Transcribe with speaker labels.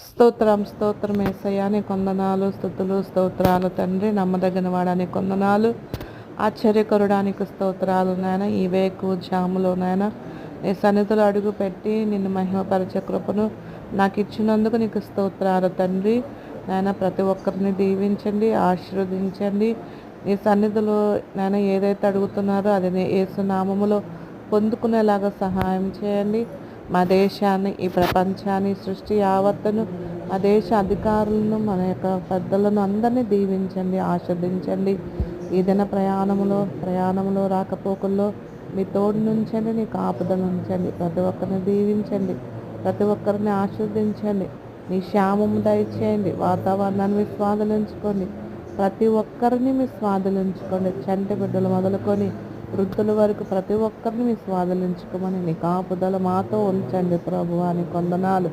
Speaker 1: స్తోత్రం స్తోత్రం యేసయ్యా నీకు వందనాలు, స్తుతులు, స్తోత్రాలు తండ్రి. నమ్మదగిన వాడానికి వందనాలు, ఆశ్చర్యకరుడానికి స్తోత్రాలు నాయన. ఈ వేకు జాములో నాయన నీ సన్నిధిలో అడుగు పెట్టి నిన్ను మహిమపరిచే కృపను నాకు ఇచ్చినందుకు నీకు స్తోత్రాలు తండ్రి. నాయన ప్రతి ఒక్కరిని దీవించండి, ఆశీర్వదించండి. నీ సన్నిధిలో నాయన ఏదైతే అడుగుతున్నారో అది యేసు నామములో పొందుకునేలాగా సహాయం చేయండి. మా దేశాన్ని, ఈ ప్రపంచాన్ని, సృష్టి యావత్తును, మా దేశ అధికారులను, మన యొక్క పెద్దలను అందరినీ దీవించండి, ఆస్వాదించండి. ఈ దిన ప్రయాణంలో రాకపోకల్లో మీ తోడు నుంచండి, నీ కాపుదల ఉంచండి. ప్రతి ఒక్కరిని దీవించండి, ప్రతి ఒక్కరిని ఆస్వాదించండి. నీ క్షేమము దయచేయండి. వాతావరణాన్ని మీ స్వాధీనించుకోండి. ప్రతి ఒక్కరిని మీ స్వాధీనించుకోండి. చంటి బిడ్డలు మొదలుకొని వృద్ధుల వరకు ప్రతి ఒక్కరిని మీ స్వాధీనించుకోమని నీ కాపుదల మాతో ఉంచండి ప్రభువా. నీ వందనాలు.